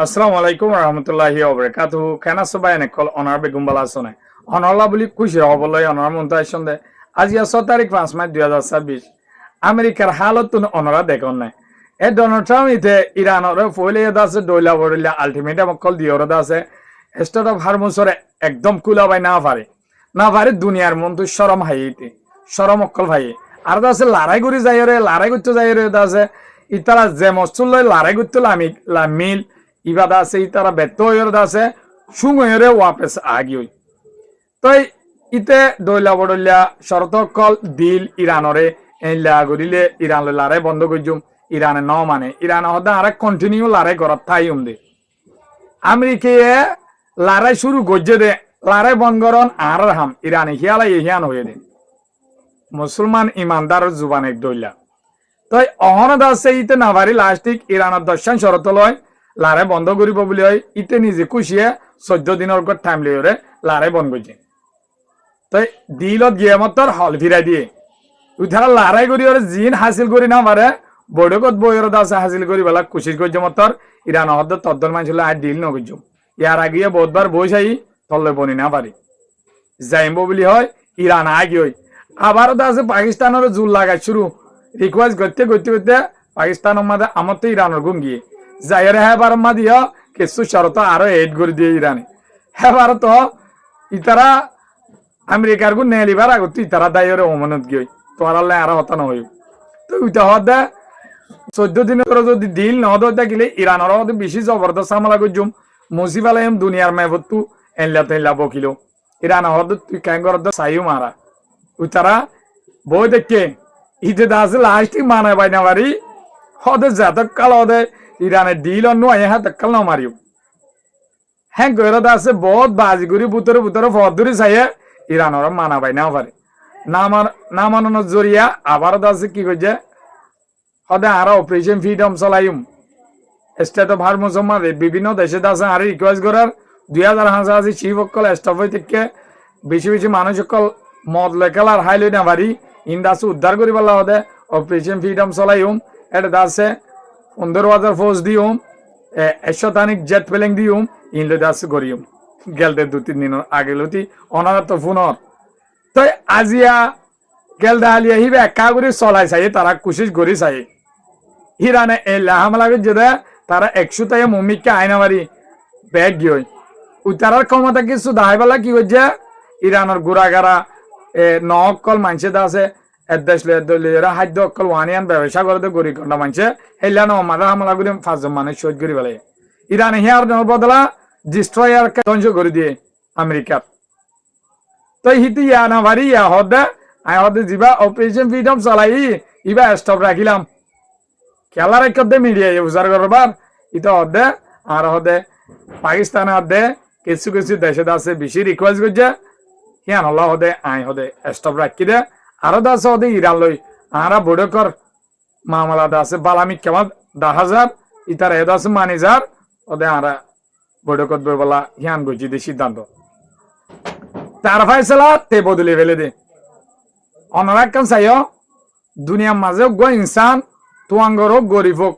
আসসালামু আলাইকুম রহমতুল্লাহি ওবরাকাতুহু কেন সবাই এনেকল অনার বেগুম বালা শোনে অনরলা বুলি খুশি হবলৈ অনার মন্ত্র সন্ধে আজি 6 তারিখ 5 মাস 2026 আমেরিকার হালত অনরা দেখুন নাই এ ডোনাল্ড ট্রাম্প ইতে ইরানর ফইলে আছে দইলা বড়িলা আলটিমেটাম কল দিওর আছে স্টেট অফ হারমুসরে একদম কুলাবাই না পারে দুনিয়ার মন্তু শরম হাইতে শরম অকল ভাই আর আছে লড়াই করে যাই রে লড়াই করতে যাই রে আছে ইতারা যে মস্তুল লড়াই করতে মিল ইবাদা আছে ইতারা ব্যর্থ হয়ে আছে সুঙরে ওয়াপেস আগিয়ে তই ইতে দইলা বড়লিয়া শরতকল দিল ইরানরে এলা গরিলে ইরান লড়াই বন্ধ করছুম ইরানে ন মানে ইরান হদা আর কন্টিনিউ লড়াই করার থাই দে আমেরিকায় লড়াই শুরু করছে দে লড়াই বন্ধ করন আর হাম ইরানে হিয়ালা ইহিয়ান হয়ে দে মুসলমান ইমানদার জুবানের দইলা তই অহনদ আছে ইতে নাভারি লাস্টিক ইরানের দর্শন শরত লয় লড়াই বন্ধ করিব বলে হয় ইতে নিজে খুশিয়ে 14 দিনের টাইম লইরে লড়াই বন্ধ করছে তাই দিলত গিয়ে মতর হল ফিরাই দিয়ে উঠারা লড়াই করি ওর জিন হাসিল করি না পারে বৈঠকত বইয়ের আছে হাসিল করি বেলা কুশিস করছে মতর ইরান হদ তদ্দল মানুষ আর ডিল নগর্য ইয়ার আগে বহুতবার বই চাই তলে বনি না পারি যাইব বলি হয় ইরান আগে হয় আবারও তো আছে পাকিস্তানের জোর লাগাই শুরু রিকোয়েস্ট করতে করতে করতে পাকিস্তানের মাঝে আমার তো ইরানের ঘুম গিয়ে যাইরে হ্যাঁ বার মা দিয়া কিছু শরত আরো এড করে দিয়ে ইরানে হ্যাঁ বার তো ইতারা আমেরিকার গু নেলিবার আগত ইতারা দায়রে অমানত গিয়ে তোর আরো হতা নয় তো ওইটা হদে 14 দিনের যদি ডিল নহদ থাকিলে ইরানের হদে বেশি জবরদস্ত আমলা করছুম মুসিব আলাইম দুনিয়ার মেভতু এনলা তেনলা বকিল ইরান হদ তুই কেন করদ চাইও মারা ওই তারা বই দেখে ইতে দাসে লাস্টিক মানায় বাইনা বাড়ি হদে জাতক কাল হদে ইরানের ডিল অন্য হ্যাঁ তকাল ন মারিও হ্যাঁ গরদ আছে বহুত বাজিগুড়ি বুতরে বুতরে ফদুরি চাইয়ে ইরানের মানা বাইনা পারে না মানানোর জরিয়া আবার আছে কি করছে সদায় আর অপারেশন ফ্রিডম চলাইম স্টেট অফ হারমুস বিভিন্ন দেশে আছে আর রিকোয়েস্ট করার 2000 আছে শিবকল স্টাফ হয়ে থেকে বেশি বেশি মানুষ সকল মদ লেখালার হাই লই না পারি ইন্দাস উদ্ধার করি পারলা হদে অপারেশন ফ্রিডম চলাইম এটা আছে 15,000 force দিউম 100 jet plane দিউম inlay Das করিম গেলতে 2-3 দিন আগে লতি অনার তো ফোনর তো আজিয়া গেল দালি আহিবে একা করে চলাই চাই তারা কোশিশ করি চাই হিরানে এলা হামলাগে যেদা তারা 100 তাই মুমিককে আয়না মারি ব্যাগ গিয়ে উতারার ক্ষমতা কিছু দাহাইবেলা কি হচ্ছে ইরানের গুড়াগারা নকল মানুষে আছে এদেশরা খাদ্য অকল ওয়ানিয়ান ব্যবসা করতে গরি ঘন্টা মানুষে হেলা মাদা হামলা করে 5 জন মানুষ শহীদ করি বলে ইরানে হিয়ার বদলা ডিস্ট্রয়ারকে ধ্বংস করে দিয়ে আমেরিকার তো হিতি ইয়া না ভারি ইয়া হদে আই হদে যিবা অপারেশন ফ্রিডম চলাই ইবা স্টপ রাখিলাম খেলার একদে মিডিয়া ইউজার করবার ইতো হদে আর হদে পাকিস্তান হদে কিছু কিছু দেশে আছে বেশি রিকোয়েস্ট করছে হিয়ান হল্লা হদে আই হদে স্টপ রাখি দে আরো আছে হদে ইরান লই আরা বড়কর মামলা আছে বালামি কেমন 10,000 ইতার এদ আছে মানিজার হদে আরা বড়কত বলা হিয়ান গজি দে সিদ্ধান্ত তার ফাইসলা তে বদলে ফেলে দে অনারাক কান চাইও দুনিয়ার মাঝে গো ইনসান তুয়াঙ্গর হোক গরিব হোক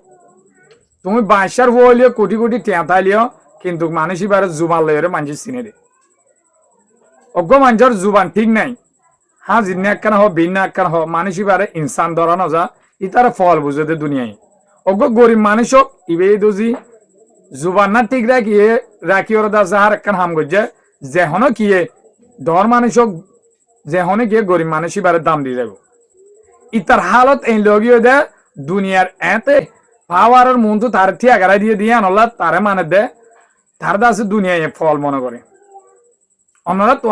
তুমি 22 হইলেও কোটি কোটি টেঁতাইলিও কিন্তু মানুষ এবারে জুবান লইরে মানুষ চিনে দে অজ্ঞ মানুষের জুবান ঠিক নাই হ্যাঁ জিন্ন একখান হোক ভিন্ন একখান হোক মানুষ এবারে ইনসান ধরানো যা ইতার ফল বুঝে দে দুনিয়ায় অজ্ঞ গরিব মানুষ হোক ইবে দুজি জুবান না ঠিক রাখি ওর দাস আর একখান হাম গজ্জে যেহন কিয়ে ধর মানুষ হোক যেহনে গিয়ে গরিব মানুষ এবারে দাম দিয়ে যাব ইতার হালত এই লগিয়ে দে দুনিয়ার এতে পাওয়ারের মন তো তার থিয়া গাড়াই দিয়ে আনলা তারে মানে দে তার দাসে দুনিয়ায় ফল মনে করে অন্যরা তো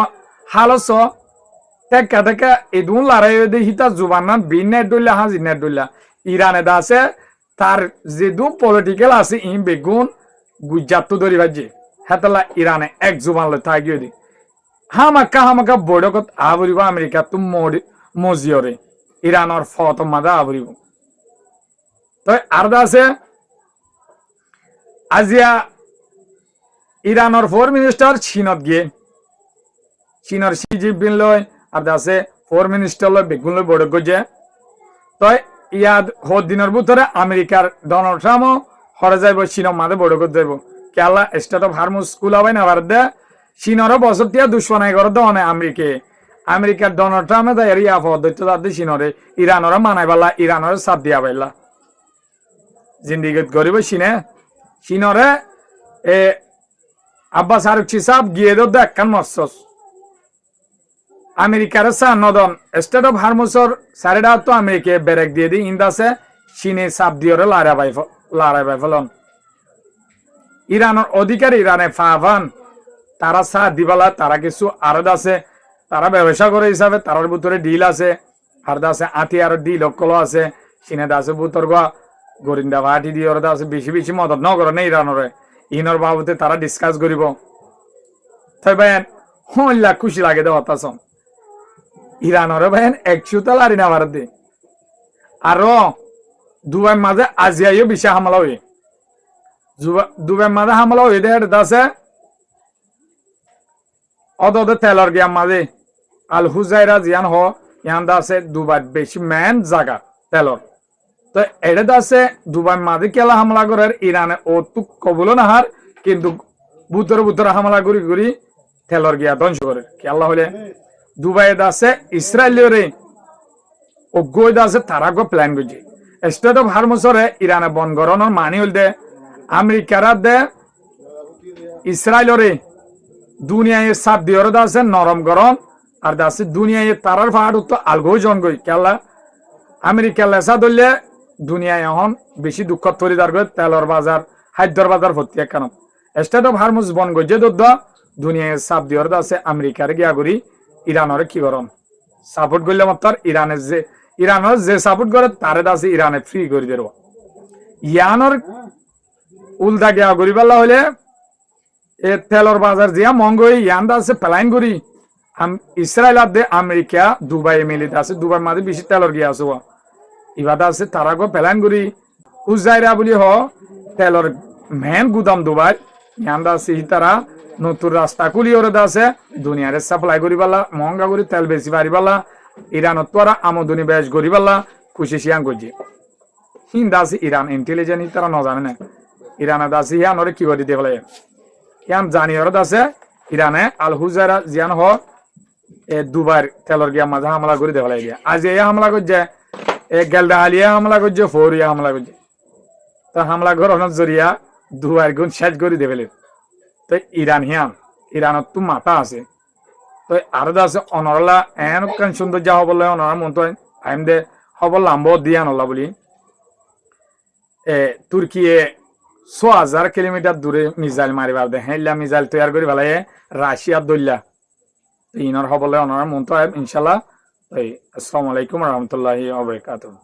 হালত টেকা টেকা এদুন লড়াই দে হিতা জুবান বিন ডুল্লা হাজির নেট ডুল্লা ইরানে দাসে তার যে দু পলিটিক্যাল আছে ই বেগুন গুজরাট ধরি ভাজি হেতলা ইরানে এক জুবান লে থাকিয়ে দি হামাকা বড়কত আবরিব আমেরিকা তুম মজিয়রে ইরানের ফত মাদা আবরিব তো আর আছে আজিয়া ইরানের ফরেন মিনিস্টার চীনত গিয়ে চীনের শি জিনপিং লয় আর আছে ফরেন মিনিস্টার লয় বেগুন লয় বড় গজে তো ইয়াদ দিনের ভিতরে আমেরিকার ডোনাল্ড ট্রাম্প হরে যাইব চীনের মাঝে বড় করে যাইব কেলা স্টেট অফ হারমুজ স্কুল হবে না ভারতে চীনের বছর তিয়া দুশ্মনাই করে দনে আমেরিকার ডোনাল্ড ট্রাম্পে তাই ইয়া পদ্ধতি তাদের চীনরে ইরানর মানাই পালা ইরানর সাথ দিয়া পাইলা জিন্দিগত গরিব চীনরে এ আব্বাস আরুকচি সাহেব গিয়ে দো একখান মৎসস আমেরিকার নদন স্টেট অফ হারমুসর সারেডা তো আমেরিকা ব্রেক দিয়ে দি ইন্দাসে চীনে সাপ দিয়ে লড়াই পাই ফেলন ইরানের অধিকার ইরানে ফাফান তারা সাথ দিবালা তারা কিছু আরদ আছে তারা ব্যবসা করে হিসাবে তারার ভিতরে ডিল আছে আর আছে আতি আর ডিল অকল আছে চীনে আছে বুতর গরিন্দা ভাটি দিয়ে ওরা আছে বেশি বেশি মদত ন করে ইরানরে ইনর বাবুতে তারা ডিসকাস করিব তাই ভাইন হল্লা খুশি লাগে দেওয়া তাসন ইরানরে ভাইন 100 লারি না ভারত দিয়ে আরো দুবাই মাঝে আজিয়াইও বেশি হামলা হয়ে দুবাই মাঝে হামলা হয়ে দেয় আছে অদ তেলর গিয়া মাঝে আল হুজাইরা জিয়ান ইয়ান আছে দুবাই বেশি মেন জায়গা তেলর তো এটা আছে দুবাই মাঝে কেলা হামলা করে ইরানে ও তুক কবুল না হার কিন্তু বুতর হামলা করি তেলর গিয়া ধ্বংস করে কেলা হলে দুবাই আছে ইসরায়েলরে ও গইদ আছে তারা প্ল্যান করছে স্টেট অফ হারমুসরে ইরানে বন গরনের মানি হল দে আমেরিকারা দে ইসরায়েলরে দুনিয়ায় সাপ দিয়ে আছে নরম গরম আর আছে দুনিয়ায় তারার পাহাড় তো আলগো জন গই কেলা আমেরিকা লেসা ধরলে দুনিয়ায় এখন বেশি দুঃখ তরিদার করে তেলর বাজার খাদ্যর বাজার ভর্তি কেন স্টেট অফ হারমুস বন গজে দুধ দুনিয়ায় সাপ দিয়ে আছে আমেরিকার গিয়া করি ইরানের কি গরম সাপোর্ট করলে মাত্র ইরানের যে সাপোর্ট করে তারে আছে ইরানে ফ্রি করে দেব ইয়ানোর উল্টা গিয়া করি পাল্লা হলে এ তেলর বাজার দিয়া মঙ্গই ইয়ান আছে প্লাইন করি ইসরায়েল দে আমেরিকা দুবাই মিলিত আছে দুবাই মাঝে বেশি তেলর গিয়া আছে ইবাদ আছে তারা প্লাইন করি উজাইরা বলি তেলর মেন গুদাম দুবাই ইয়ান আছে তারা নতুন রাস্তা কুলি ওরে আছে দুনিয়ারে সাপ্লাই করি পালা মহঙ্গা করি তেল বেশি পারি পালা ইরানত তোরা আমদানি বেশ করি পালা খুশি শিয়ান করছি হিন্দা আছে ইরান ইন্টেলিজেন্ট তারা ন জানে না ইরানত আছে ইয়ানরে কি করে দিয়ে ফেলে ইয়ান জানি ওর আছে ইরানে আল হুজাইরা জিয়ান এ দুবার তেলর গিয়া মাঝে হামলা করে দিয়ে ফেলে গিয়া আজ এই হামলা করছে এ গেলদা আলিয়া হামলা করছে ফৌরিয়া হামলা করছে তো হামলা করানোর জরিয়া দুবার গুণ শেষ করে দিয়ে ফেলে তো ইরানত তো মাথা আছে তো আর আছে অনরলা এন সুন্দর যা হবলে অনরা মন তো আইম দে হব লাম্ব দিয়া নলা বলি তুর্কিয়ে 6000 কিলোমিটার দূরে মিসাইল মারিবার দে হেলা মিসাইল তৈরি করে ফেলাই রাশিয়ার দইলা ইনর হবলে অনরা মন তো ইনশাল্লাহ আসসালামু আলাইকুম রহমতুল্লাহি ওয়া বারাকাতুহু